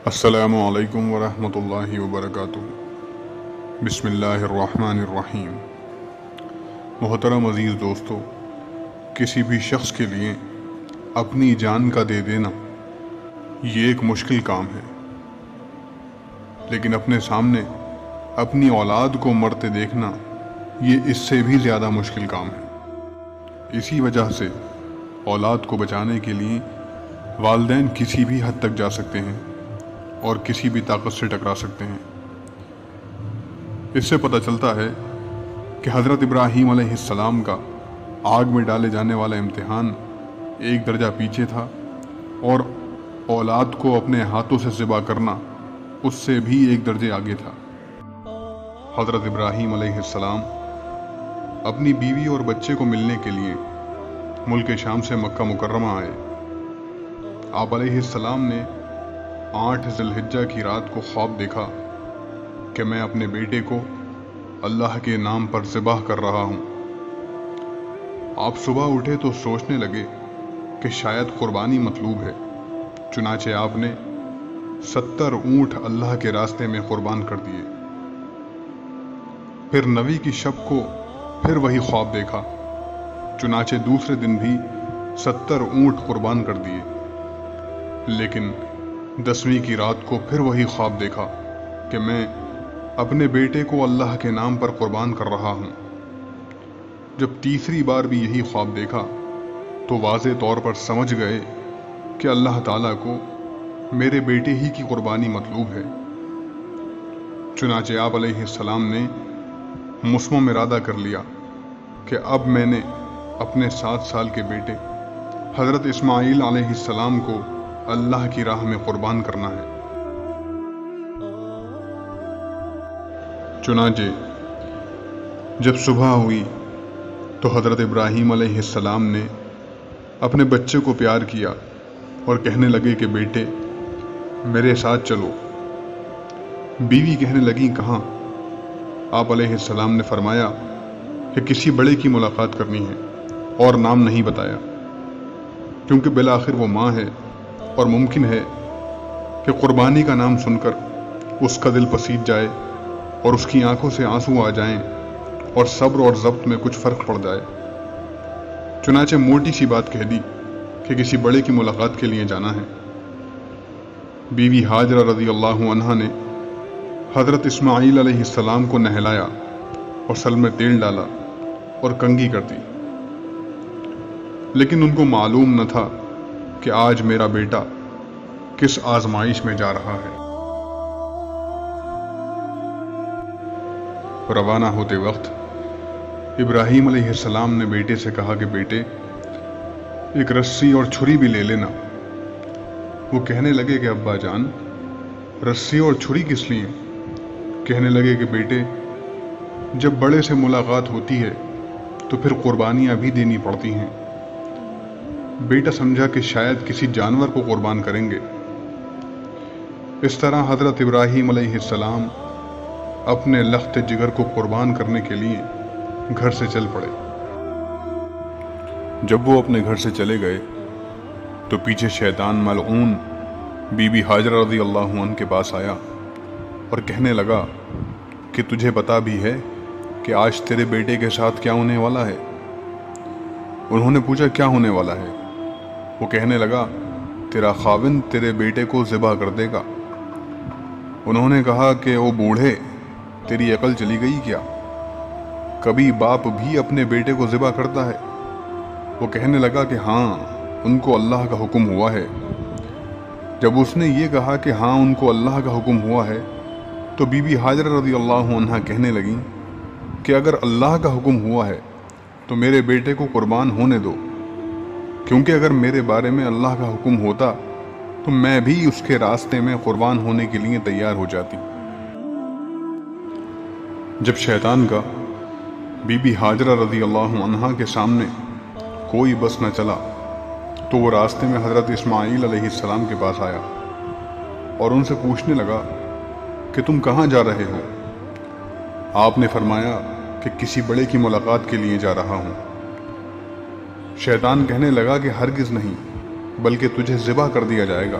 السلام علیکم ورحمۃ اللہ وبرکاتہ۔ بسم اللہ الرحمن الرحیم۔ محترم عزیز دوستو، کسی بھی شخص کے لیے اپنی جان کا دے دینا یہ ایک مشکل کام ہے، لیکن اپنے سامنے اپنی اولاد کو مرتے دیکھنا یہ اس سے بھی زیادہ مشکل کام ہے۔ اسی وجہ سے اولاد کو بچانے کے لیے والدین کسی بھی حد تک جا سکتے ہیں اور کسی بھی طاقت سے ٹکرا سکتے ہیں۔ اس سے پتہ چلتا ہے کہ حضرت ابراہیم علیہ السلام کا آگ میں ڈالے جانے والا امتحان ایک درجہ پیچھے تھا، اور اولاد کو اپنے ہاتھوں سے ذبح کرنا اس سے بھی ایک درجے آگے تھا۔ حضرت ابراہیم علیہ السلام اپنی بیوی اور بچے کو ملنے کے لیے ملک شام سے مکہ مکرمہ آئے۔ آپ علیہ السلام نے 8 ذی الحجہ کی رات کو خواب دیکھا کہ میں اپنے بیٹے کو اللہ کے نام پر ذبح کر رہا ہوں۔ آپ صبح اٹھے تو سوچنے لگے کہ شاید قربانی مطلوب ہے، چنانچہ آپ نے 70 اونٹ اللہ کے راستے میں قربان کر دیے۔ پھر 9 کی شب کو پھر وہی خواب دیکھا، چنانچہ دوسرے دن بھی 70 اونٹ قربان کر دیے۔ لیکن 10ویں کی رات کو پھر وہی خواب دیکھا کہ میں اپنے بیٹے کو اللہ کے نام پر قربان کر رہا ہوں۔ جب تیسری بار بھی یہی خواب دیکھا تو واضح طور پر سمجھ گئے کہ اللہ تعالیٰ کو میرے بیٹے ہی کی قربانی مطلوب ہے۔ چنانچہ آپ علیہ السلام نے مصمم ارادہ کر لیا کہ اب میں نے اپنے 7 سال کے بیٹے حضرت اسماعیل علیہ السلام کو اللہ کی راہ میں قربان کرنا ہے۔ چنانچہ جب صبح ہوئی تو حضرت ابراہیم علیہ السلام نے اپنے بچے کو پیار کیا اور کہنے لگے کہ بیٹے میرے ساتھ چلو۔ بیوی کہنے لگی کہاں؟ آپ علیہ السلام نے فرمایا کہ کسی بڑے کی ملاقات کرنی ہے، اور نام نہیں بتایا، کیونکہ بالآخر وہ ماں ہے اور ممکن ہے کہ قربانی کا نام سن کر اس کا دل پسیج جائے اور اس کی آنکھوں سے آنسو آ جائیں اور صبر اور ضبط میں کچھ فرق پڑ جائے۔ چنانچہ موٹی سی بات کہہ دی کہ کسی بڑے کی ملاقات کے لیے جانا ہے۔ بیوی ہاجرہ رضی اللہ عنہا نے حضرت اسماعیل علیہ السلام کو نہلایا اور سل میں تیل ڈالا اور کنگھی کر دی، لیکن ان کو معلوم نہ تھا کہ آج میرا بیٹا کس آزمائش میں جا رہا ہے۔ روانہ ہوتے وقت ابراہیم علیہ السلام نے بیٹے سے کہا کہ بیٹے ایک رسی اور چھری بھی لے لینا۔ وہ کہنے لگے کہ ابا جان رسی اور چھری کس لیے؟ کہنے لگے کہ بیٹے جب بڑے سے ملاقات ہوتی ہے تو پھر قربانیاں بھی دینی پڑتی ہیں۔ بیٹا سمجھا کہ شاید کسی جانور کو قربان کریں گے۔ اس طرح حضرت ابراہیم علیہ السلام اپنے لخت جگر کو قربان کرنے کے لیے گھر سے چل پڑے۔ جب وہ اپنے گھر سے چلے گئے تو پیچھے شیطان ملعون بی بی ہاجرہ رضی اللہ عنہ کے پاس آیا اور کہنے لگا کہ تجھے پتا بھی ہے کہ آج تیرے بیٹے کے ساتھ کیا ہونے والا ہے؟ انہوں نے پوچھا کیا ہونے والا ہے؟ وہ کہنے لگا تیرا خاوند تیرے بیٹے کو ذبح کر دے گا۔ انہوں نے کہا کہ او بوڑھے تیری عقل چلی گئی کیا؟ کبھی باپ بھی اپنے بیٹے کو ذبح کرتا ہے؟ وہ کہنے لگا کہ ہاں ان کو اللہ کا حکم ہوا ہے۔ جب اس نے یہ کہا کہ ہاں ان کو اللہ کا حکم ہوا ہے تو بی بی ہاجرہ رضی اللہ عنہا کہنے لگیں کہ اگر اللہ کا حکم ہوا ہے تو میرے بیٹے کو قربان ہونے دو، کیونکہ اگر میرے بارے میں اللہ کا حکم ہوتا تو میں بھی اس کے راستے میں قربان ہونے کے لیے تیار ہو جاتی۔ جب شیطان کا بی بی ہاجرہ رضی اللہ عنہا کے سامنے کوئی بس نہ چلا تو وہ راستے میں حضرت اسماعیل علیہ السلام کے پاس آیا اور ان سے پوچھنے لگا کہ تم کہاں جا رہے ہو؟ آپ نے فرمایا کہ کسی بڑے کی ملاقات کے لیے جا رہا ہوں۔ شیطان کہنے لگا کہ ہرگز نہیں، بلکہ تجھے ذبح کر دیا جائے گا۔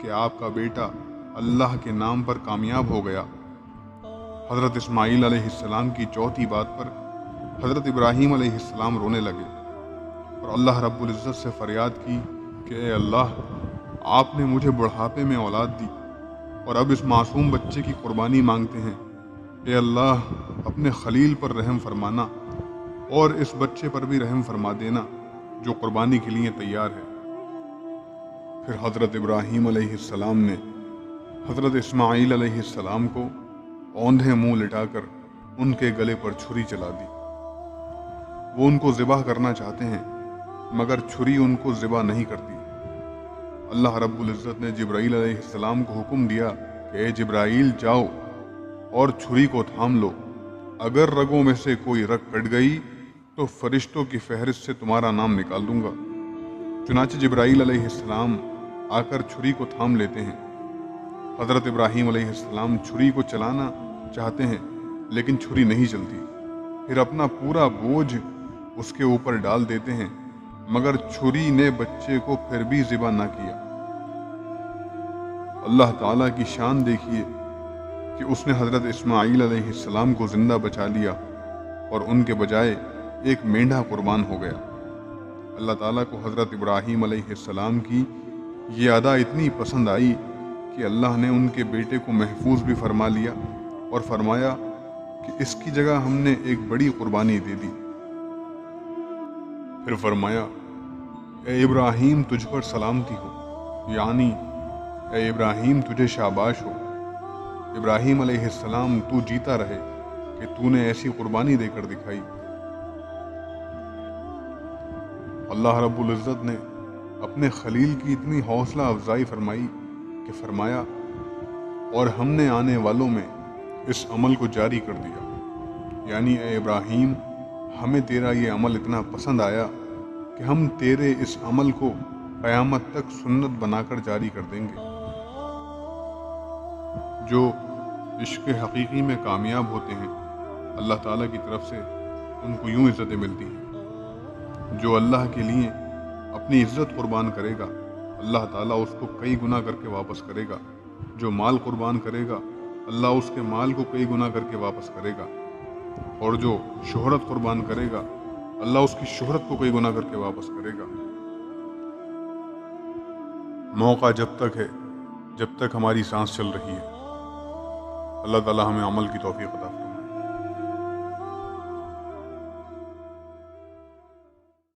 کہ آپ کا بیٹا اللہ کے نام پر کامیاب ہو گیا۔ حضرت اسماعیل علیہ السلام کی چوتھی بات پر حضرت ابراہیم علیہ السلام رونے لگے اور اللہ رب العزت سے فریاد کی کہ اے اللہ، آپ نے مجھے بڑھاپے میں اولاد دی اور اب اس معصوم بچے کی قربانی مانگتے ہیں۔ اے اللہ، اپنے خلیل پر رحم فرمانا اور اس بچے پر بھی رحم فرما دینا جو قربانی کے لیے تیار ہے۔ پھر حضرت ابراہیم علیہ السلام نے حضرت اسماعیل علیہ السلام کو اوندھے منہ لٹا کر ان کے گلے پر چھری چلا دی۔ وہ ان کو ذبح کرنا چاہتے ہیں مگر چھری ان کو ذبح نہیں کرتی۔ اللہ رب العزت نے جبرائیل علیہ السلام کو حکم دیا کہ اے جبرائیل، جاؤ اور چھری کو تھام لو، اگر رگوں میں سے کوئی رگ کٹ گئی تو فرشتوں کی فہرست سے تمہارا نام نکال دوں گا۔ چنانچہ جبرائیل علیہ السلام آ کر چھری کو تھام لیتے ہیں۔ حضرت ابراہیم علیہ السلام چھری کو چلانا چاہتے ہیں لیکن چھری نہیں چلتی۔ پھر اپنا پورا بوجھ اس کے اوپر ڈال دیتے ہیں مگر چھری نے بچے کو پھر بھی ذبح نہ کیا۔ اللہ تعالیٰ کی شان دیکھیے کہ اس نے حضرت اسماعیل علیہ السلام کو زندہ بچا لیا اور ان کے بجائے ایک مینڈھا قربان ہو گیا۔ اللہ تعالیٰ کو حضرت ابراہیم علیہ السلام کی یہ ادا اتنی پسند آئی کہ اللہ نے ان کے بیٹے کو محفوظ بھی فرما لیا اور فرمایا کہ اس کی جگہ ہم نے ایک بڑی قربانی دے دی۔ پھر فرمایا، اے ابراہیم، تجھ پر سلامتی ہو، یعنی اے ابراہیم، تجھے شاباش ہو۔ ابراہیم علیہ السلام، تو جیتا رہے کہ تو نے ایسی قربانی دے کر دکھائی۔ اللہ رب العزت نے اپنے خلیل کی اتنی حوصلہ افزائی فرمائی کہ فرمایا، اور ہم نے آنے والوں میں اس عمل کو جاری کر دیا، یعنی اے ابراہیم، ہمیں تیرا یہ عمل اتنا پسند آیا کہ ہم تیرے اس عمل کو قیامت تک سنت بنا کر جاری کر دیں گے۔ جو عشق حقیقی میں کامیاب ہوتے ہیں اللہ تعالیٰ کی طرف سے ان کو یوں عزتیں ملتی ہیں۔ جو اللہ کے لیے اپنی عزت قربان کرے گا اللہ تعالیٰ اس کو کئی گنا کر کے واپس کرے گا۔ جو مال قربان کرے گا اللہ اس کے مال کو کئی گنا کر کے واپس کرے گا، اور جو شہرت قربان کرے گا اللہ اس کی شہرت کو کئی گنا کر کے واپس کرے گا۔ موقع جب تک ہے جب تک ہماری سانس چل رہی ہے۔ اللہ تعالیٰ ہمیں عمل کی توفیق عطا فرمائے۔